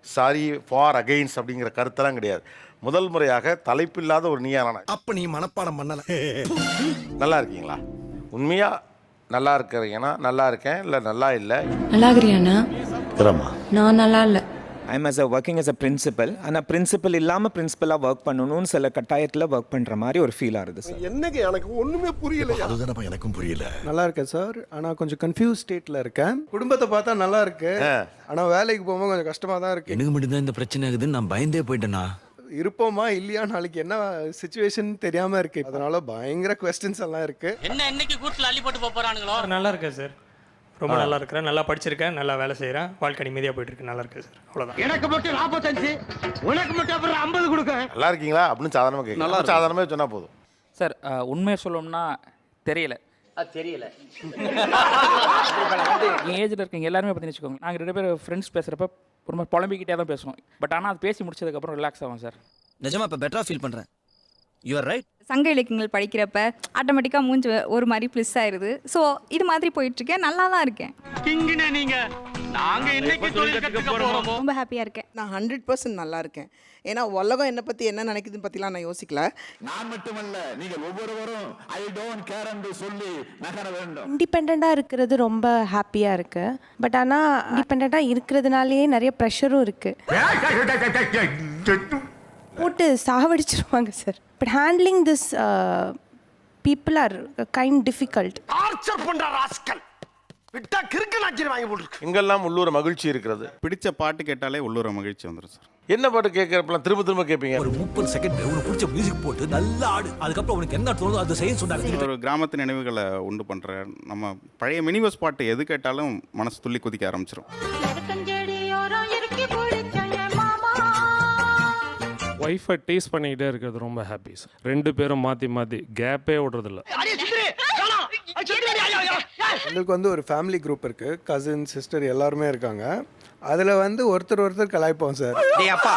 Sorry for against அப்படிங்கிற கருத்தெல்லாம் கிடையாது. முதல் முறையாக தலைப்பில்லாத ஒரு நீயா நானா. அப்ப நீ மனப்பாடம் பண்ணல. நல்லா இருக்கீங்களா? உண்மையா நல்லா இருக்கிறீங்கன்னா நல்லா இருக்கேன், இல்லை நல்லா இல்லை. நல்லா இருக்கிறியாண்ணா? நான் நல்லா இல்லை. I'm as a working as a principal. ஆனால் பிரின்சிபல் இல்லாமல் பிரின்சிபலாக ஒர்க் பண்ணணும்னு சில கட்டாயத்தில் ஒர்க் பண்ணுற மாதிரி ஒரு ஃபீல் ஆகுது சார். என்னங்க எனக்கு ஒண்ணுமே புரியல. அதுதானப்பா எனக்கும் புரியல. நல்லா இருக்கேன் சார், ஆனால் கொஞ்சம் கன்ஃபியூஸ் ஸ்டேட்டில் இருக்கேன். குடும்பத்தை பார்த்தா நல்லா இருக்கு, ஆனால் வேலைக்கு போகும்போது கொஞ்சம் கஷ்டமாக தான் இருக்கு. எனக்கு மட்டும்தான் இந்த பிரச்சனை ஆகுதுன்னு நான் பயந்தே போயிட்டேனா? இருப்போமா இல்லையா, நாளைக்கு என்ன சுச்சுவேஷன் தெரியாமல் இருக்கு. அதனால பயங்கர கொஸ்டின்ஸ் எல்லாம் இருக்கு. என்ன இன்னைக்கு கூட்டில் அள்ளி போட்டு போறானுங்களோ. நல்லா இருக்கேன் சார், ரொம்ப நல்லா இருக்கிறேன், நல்லா படிச்சிருக்கேன், நல்லா வேலை செய்கிறேன், வாழ்க்கை நிம்மதியாக போயிட்டு இருக்கு. நல்லா இருக்கு சார், அவ்வளோதான். எனக்கு மட்டும் 45, உனக்கு மட்டும் அப்புறம் 50 கொடுக்க. நல்லா இருக்கீங்களா அப்படின்னு சாதாரணமாக கேட்கலாம். சாதாரணமாக சொன்னால் போதும் சார். உண்மையை சொல்லணும்னா தெரியல. தெரியல. என் ஏஜில் இருக்கீங்க எல்லாருமே பார்த்தீங்கன்னு வச்சுக்கோங்க, நாங்கள் 2 பேர் ஃப்ரெண்ட்ஸ் பேசுகிறப்ப ரொம்ப புலம்பிக்கிட்டே தான் பேசுவோம். பட் ஆனால் அது பேசி முடிச்சதுக்கப்புறம் ரிலாக்ஸ் ஆகும் சார். நிஜமா இப்போ பெட்டரா ஃபீல் பண்ணுறேன். You are right. சங்க இலக்கியங்கள் படிக்கிறப்ப ஆட்டோமேட்டிக்காக மூஞ்சி ஒரு மாதிரி ப்ளஸ் ஆயிடுது. ஸோ இது மாதிரி போயிட்டுருக்கேன், நல்லா தான் இருக்கேன். கிங்கினே நீங்க, நாங்க இன்னைக்கு தொழில் கற்றுக்க போறோம். ரொம்ப ஹாப்பியாக இருக்கேன். நான் 100% நல்லா இருக்கேன். ஏன்னா உலகம் என்னை பற்றி என்ன நினைக்குதுன்னு பற்றிலாம் நான் யோசிக்கல. நான் மட்டுமல்ல, நீங்கள் ஒவ்வொருவரும் ஐ டோன்ட் கேர் என்று சொல்லி நகர வேண்டும். இண்டிபெண்ட்டாக இருக்கிறது ரொம்ப ஹாப்பியாக இருக்கு. பட் ஆனால் இண்டிபெண்ட்டாக இருக்கிறதுனாலேயே நிறைய ப்ரெஷரும் இருக்கு. போட்டு சாவடிச்சிருவாங்க sir. But handling this people are kind difficult. ஆர்ச்சர் பண்ற ராஸ்கல் விட்டா கிறுக்கு நாச்சிரி வாங்கி போட்டுருக்கு. எங்கெல்லாம் உள்ளூர மகிழ்ச்சி இருக்கிறது. பிடிச்ச பாட்டு கேட்டாலே உள்ளூர மகிழ்ச்சி வந்துடும் சார். என்ன பாட்டு கேட்கறப்பெல்லாம் திரும்ப திரும்ப கேட்பீங்க? ஒரு 30 செகண்ட் உனக்கு பிடிச்ச மியூசிக் போட்டு நல்லா ஆடு, அதுக்கப்புறம் உனக்கு என்ன தோணுதோ அதை செய்ய சொன்னாங்க. ஒரு கிராமத்து நினைவுகளை உண்டு பண்ற நம்ம பழைய மினிபஸ் பாட்டு எது கேட்டாலும் மனசு துள்ளி குதிக்க ஆரம்பிச்சிடும். ஒய்ஃபை டீஸ் பண்ணிக்கிட்டே இருக்கிறது ரொம்ப ஹாப்பி சார். 2 பேரும் மாற்றி மாற்றி கேப்பே விடுறதில்ல. எங்களுக்கு வந்து ஒரு ஃபேமிலி குரூப் இருக்கு, கசின் சிஸ்டர் எல்லாருமே இருக்காங்க. அதில் வந்து ஒருத்தர் கலாய்ப்போம் சார். டேய் அப்பா,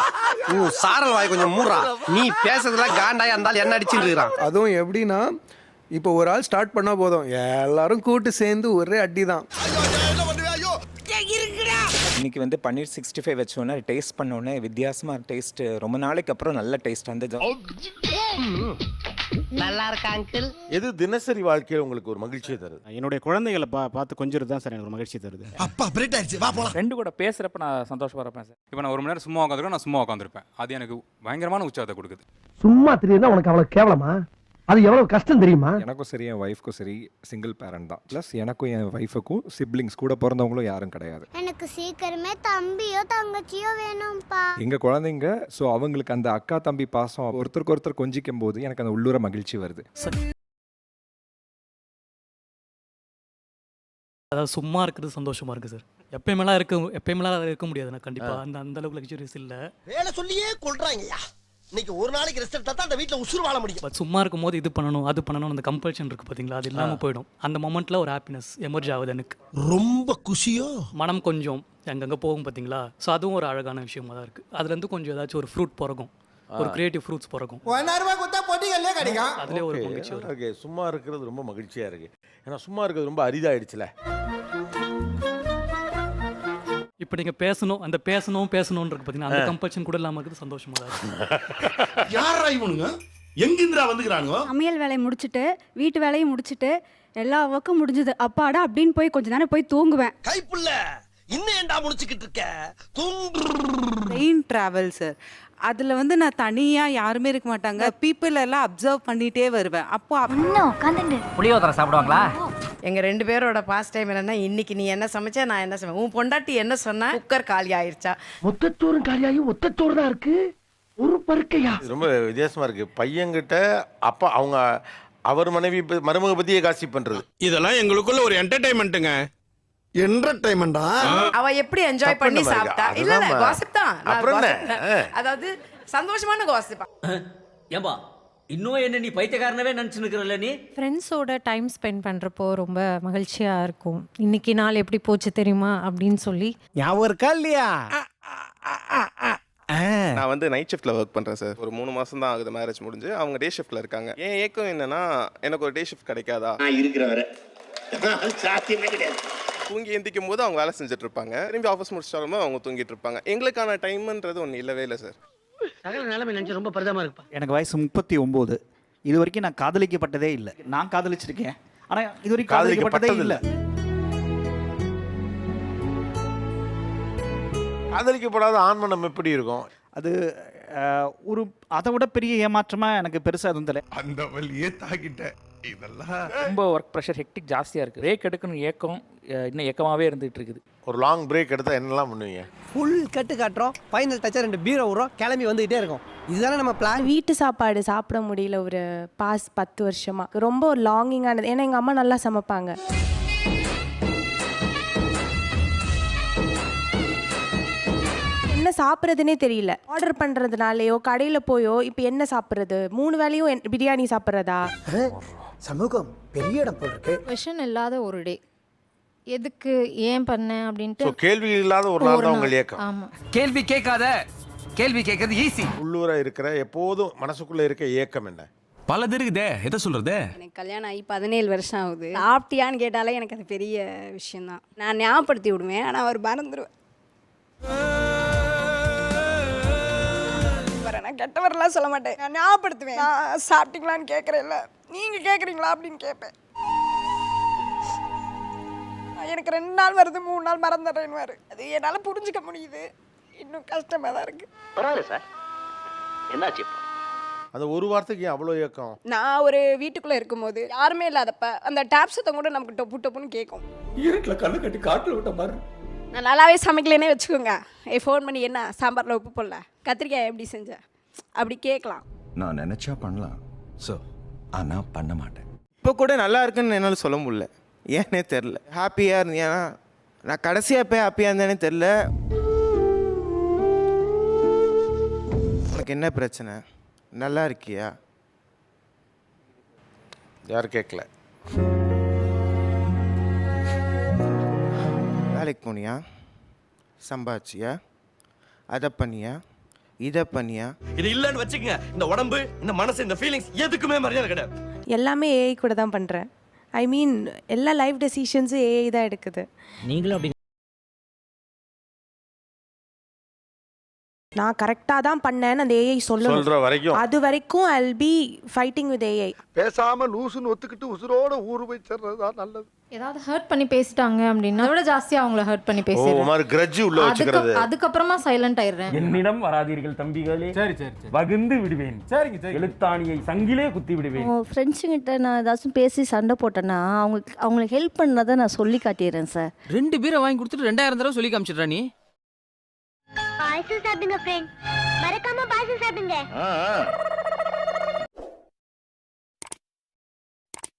சாரல் வாய் கொஞ்சம் மூடுறா. நீ பேசுறதுலாம் காண்டாயா இருந்தாலும் என்ன அடிச்சுட்டு இருக்கான். அதுவும் எப்படின்னா, இப்போ ஒரு ஆள் ஸ்டார்ட் பண்ணால் போதும், எல்லாரும் கூட்டு சேர்ந்து ஒரே அடி தான். இன்னைக்கு வந்து பன்னீர் 65 வச்சோன்னே டேஸ்ட் பண்ணோன்னே வித்தியாசமாக டேஸ்ட், ரொம்ப நாளைக்கு அப்புறம் நல்ல டேஸ்ட் வந்து. நல்லா இருக்கா அங்கிள்? எது தினசரி வாழ்க்கையில் உங்களுக்கு ஒரு மகிழ்ச்சியை தருது? என்னுடைய குழந்தைகளை பார்த்து கொஞ்சம் தான் சார் எனக்கு ஒரு மகிழ்ச்சி தருது. அப்பா பிரேட் ஆயிடுச்சு, வா போலாம். ஃப்ரெண்டு கூட பேசுகிறப்ப நான் சந்தோஷமாக இருப்பேன் சார். இப்போ நான் 1 மணி நேரம் சும்மா உட்காந்துருக்கேன், நான் சும்மா உட்காந்துருப்பேன். அது எனக்கு பயங்கரமான உற்சாகத்தை கொடுக்குது. சும்மா தெரியுதா உனக்கு அவ்வளவு கேவலமா? அது எவ்வளவு கஷ்டம் தெரியுமா? எனக்கும் சரி, என் ஒய்ஃப்க்கும் சரி சிங்கிள் பேரண்ட் தான். ப்ளஸ் எனக்கும் என் ஒய்ஃபுக்கும் சிப்ளிங்ஸ் கூட பிறந்தவங்களும் யாரும் கிடையாது. எனக்கு சீக்கிரமே தம்பியோ தங்கச்சியோ வேணும்ப்பா. எங்கள் குழந்தைங்க, ஸோ அவங்களுக்கு அந்த அக்கா தம்பி பாசம் ஒருத்தருக்கு ஒருத்தர் கொஞ்சிக்கும் போது எனக்கு அந்த உள்ளூர மகிழ்ச்சி வருது. அதாவது சும்மா இருக்கிறது சந்தோஷமாக இருக்குது சார். எப்பயுமெல்லாம் இருக்க முடியாது நான் கண்டிப்பாக. அந்த அளவுக்கு லக்ஸுரியஸ் இல்லை. வேலை சொல்லியே கொள்றாங்கய்யா. இன்னைக்கு ஒரு நாளைக்கு ரெஸ்ட் எடுத்தா தான் அந்த வீட்ல உசுறு வாழ முடியும். பட் சும்மா இருக்கும் போது இது பண்ணணும் அது பண்ணணும் அந்த கம்பல்ஷன் இருக்குது பார்த்தீங்களா, அது இல்லாமல் போயிடும். அந்த மொமெண்ட்டில் ஒரு ஹாப்பினஸ் எமர்ஜ் ஆகுது எனக்கு. ரொம்ப குஷியோ, மனம் கொஞ்சம் அங்கங்கே போகும் பார்த்தீங்களா. ஸோ அதுவும் ஒரு அழகான விஷயமா தான் இருக்குது. அதுலேருந்து கொஞ்சம் ஏதாச்சும் ஒரு ஃப்ரூட் பிறக்கும், ஒரு கிரியேட்டிவ் ஃப்ரூட்ஸ் பிறக்கும். அதுலேயே ஒரு மகிழ்ச்சி வரும். ஓகே, சும்மா இருக்கிறது ரொம்ப மகிழ்ச்சியாக இருக்கு. ஏன்னா சும்மா இருக்கிறது ரொம்ப அரிதாயிடுச்சுல. இப்போ நீங்கள் பேசணும்னு இருக்கு பார்த்தீங்கன்னா, அந்த கம்பல்ஷன் கூட இல்லாமல் இருக்குது, சந்தோஷமாக தான் இருக்குது. யாரா இவனுங்க எங்கிந்திரா வந்துக்கிறானுங்க? சமையல் வேலையை முடிச்சுட்டு வீட்டு வேலையும் முடிச்சுட்டு எல்லா ஒர்க்கும் முடிஞ்சது, அப்பாடா அப்படின்னு போய் கொஞ்ச நேரம் போய் தூங்குவேன். கைப்புள்ள இன்னும் ஏண்டா முடிச்சுக்கிட்டு இருக்க? ட்ரெயின் டிராவல் சார், அதில் வந்து நான் தனியாக யாருமே இருக்க மாட்டாங்க, பீப்புள் எல்லாம் அப்சர்வ் பண்ணிகிட்டே வருவேன். அப்போ புளியோதரை சாப்பிடுவாங்களா? எங்கள் 2 பேரோட பாஸ்ட் டைம் என்னன்னா, இன்னைக்கு நீ என்ன சமைச்சா நான் என்ன சமைச்சேன், உன் பொண்டாட்டி என்ன சொன்னா, குக்கர் காலி ஆயிடுச்சா, மொத்தத்தோறும் காலியாகி ஒத்தத்தோடு தான் இருக்கு. ஒரு பருக்கையா இது ரொம்ப வித்தியாசமா இருக்கு. பையன்கிட்ட அப்பா அவங்க அவர் மனைவி மருமக பத்தியே காசி பண்றது, இதெல்லாம் எங்களுக்குள்ள ஒரு என்டர்டைன்மெண்ட்டுங்க. என்டர்டைன்மெண்டா? அவ எப்படி என்ஜாய் பண்ணி சாப்பிட்டா? இல்ல இல்ல, காசிப் தான். அதாவது சந்தோஷமான காசிப். ஏம்பா இன்னும் என்ன நீ பைத்தியக்காரனவே நினைச்சுக்கிறல்ல? நீ ஃப்ரெண்ட்ஸோட டைம் ஸ்பெண்ட் பண்ணுறப்போ ரொம்ப மகிழ்ச்சியாக இருக்கும். இன்னைக்கு நாள் எப்படி போச்சு தெரியுமா அப்படின்னு சொல்லி. ஞாபகம் இருக்கா இல்லையா? நான் வந்து நைட் ஷிஃப்ட்டில் ஒர்க் பண்ணுறேன் சார். ஒரு 3 மாதம் தான் ஆகுது மேரேஜ் முடிஞ்சு. அவங்க டே ஷிஃப்ட்டில் இருக்காங்க. என் ஏக்கம் என்னன்னா, எனக்கு ஒரு டே ஷிஃப்ட் கிடைக்காதா? இருக்கிற வரை சாத்தியமே கிடையாது. தூங்கி எந்திக்கும் போது அவங்க வேலை செஞ்சுட்டு இருப்பாங்க, திரும்பி ஆஃபீஸ் முடிச்சிட்டாலுமே அவங்க தூங்கிட்டு இருப்பாங்க. எங்களுக்கான டைம்ன்றது ஒன்று இல்லவே இல்லை சார். சகல நிலைமை நினைச்சு ரொம்ப பரிதமா இருப்பா. எனக்கு வயசு 39. இது வரைக்கும் நான் காதலிக்கப்பட்டதே இல்லை. நான் காதலிச்சிருக்கேன், ஆனால் இது வரைக்கும் காதலிக்கப்பட்டதே இல்லை. காதலிக்கப்படாத ஆண்மனம் எப்படி இருக்கும்? அது ஒரு அதை விட பெரிய ஏமாற்றமாக எனக்கு பெருசாக எதுவும் தெரியல. அந்த வழியே தாக்கிட்டேன். இதெல்லாம் ரொம்ப ஒர்க் ப்ரெஷர் ஹெக்டிக் ஜாஸ்தியாக இருக்குது. பிரேக் எடுக்கணும் ஏக்கம் இன்னும் ஏக்கமாகவே இருந்துகிட்டு இருக்குது. ஒரு லாங் பிரேக் எடுத்தால் என்னெல்லாம் பண்ணுவீங்க? ஃபுல் கட்டு காட்டுறோம், ஃபைனல் டச்சா 2 பீரை விடுறோம், கிளம்பி வந்துகிட்டே இருக்கோம். இதுதானே நம்ம பிளான். வீட்டு சாப்பாடு சாப்பிட முடியல ஒரு பாஸ் 10 வருஷமா. ரொம்ப ஒரு லாங்கிங்கானது. ஏன்னா எங்கள் அம்மா நல்லா சமைப்பாங்க. என்ன சாப்பிட்றதுனே தெரியல. ஆர்டர் பண்ணுறதுனாலையோ கடையில் போயோ இப்போ என்ன சாப்பிட்றது, 3 வேளையும் பிரியாணி சாப்பிட்றதா? சமூகம் பெரிய இடம் போல் இருக்கு. கொஷன் இல்லாத ஒரு டே, எதுக்கு ஏன் பண்ணேன் அப்படின்ட்டு. ஸோ கேள்வி இல்லாத ஒரு நாள் தான் உங்கள் இயக்கம். ஆமாம். கேள்வி கேட்காத, கேள்வி கேட்கறது ஈஸி. உள்ளூர இருக்கிற எப்போதும் மனசுக்குள்ளே இருக்க இயக்கம் என்ன? பல இருக்குதே, எதை சொல்றது? எனக்கு கல்யாணம் ஆகி 17 வருஷம் ஆகுது. சாப்பிட்டியான்னு கேட்டாலே எனக்கு அது பெரிய விஷயம்தான். நான் ஞாபகப்படுத்தி விடுவேன், ஆனால் அவர் மறந்துடுவேன். நான் கெட்டவரெல்லாம் சொல்ல மாட்டேன், நான் ஞாபகப்படுத்துவேன். நான் சாப்பிட்டீங்களான்னு கேட்குறேன்ல, நீங்கள் கேட்குறீங்களா அப்படின்னு கேட்பேன். எனக்கு 2 நாள் வருது, 3 நாள் மறந்துடுறேன்னு. அது என்னால் புரிஞ்சுக்க முடியுது. இன்னும் கஷ்டமாக தான் இருக்குது. பரவாயில்ல சார், என்னாச்சு? அந்த ஒரு வாரத்துக்கு ஏன் அவ்வளோ இயக்கம்? நான் ஒரு வீட்டுக்குள்ளே இருக்கும்போது யாருமே இல்லாதப்ப அந்த டேப் சத்தம் கூட நமக்கு டொப்பு டொப்புன்னு கேட்கும். இருட்டில் கண்ணு கட்டி காட்டில் விட்ட மாதிரி. நான் நல்லாவே சமைக்கலனே வச்சுக்கோங்க, ஃபோன் பண்ணி என்ன சாம்பாரில் உப்பு போடல, கத்திரிக்காய் எப்படி செஞ்ச அப்படி கேட்கலாம். நான் நினச்சா பண்ணலாம், ஸோ ஆனால் பண்ண மாட்டேன். இப்போ கூட நல்லா இருக்குன்னு என்னால் சொல்ல முடியல, ஏன்னே தெரில. ஹாப்பியாக இருந்தேன், நான் கடைசியாக போய் ஹாப்பியாக இருந்தேனே தெரில. உனக்கு என்ன பிரச்சனை, நல்லா இருக்கியா? யாரும் கேட்கல. வேலைக்கு போனியா, சம்பாதிச்சியா, அதை பண்ணியா, இதை பண்ணியா? இது இல்லைன்னு வச்சுக்கங்க, இந்த உடம்பு, இந்த மனசு, இந்த ஃபீலிங்ஸ் எதுக்குமே மரியாதை கிடையாது. எல்லாமே ஏஐ கூட தான் பண்ணுறேன். ஐ மீன் எல்லா லைஃப் டெசிஷன்ஸும் ஏஐ தான் எடுக்குது. நீங்களும் அப்படி நான் கரெக்டாக தான் பண்ணேன்னு அந்த ஏஐ சொல்ற சொல்லணும். வரைக்கும் அது வரைக்கும் I will be fighting with AI. பேசாம லூசுன்னு ஒத்துக்கிட்டு உசுரோட ஊரு போய் சேர்றதுதான் நல்லது. ஏதாவது ஹர்ட் பண்ணி பேசிட்டாங்க அப்படின்னா விட ஜாஸ்தியாக அவங்கள ஹர்ட் பண்ணி ஒரு மாதிரி கிரட்ஜ் உள்ள வச்சுக்கிறது. அதுக்கப்புறமா சைலண்ட் ஆயிடுறேன். என்னிடம் வராதீர்கள் தம்பிகளே, சரி சரி வகுந்து விடுவேன். சரிங்க சரி, எழுத்தாணியை சங்கிலே குத்தி விடுவேன். ஃப்ரெண்ட்ஸுங்கிட்ட நான் ஏதாச்சும் பேசி சண்டை போட்டேன்னா அவங்களுக்கு ஹெல்ப் பண்ணதை நான் சொல்லி காட்டிடுறேன் சார். 2 பீரை வாங்கி கொடுத்துட்டு 2000 தடவை சொல்லி காமிச்சிடுறா நீ. பாயசம் சாப்பிடுங்க ஃப்ரெண்ட், மறக்காம பாயசம் சாப்பிடுங்க.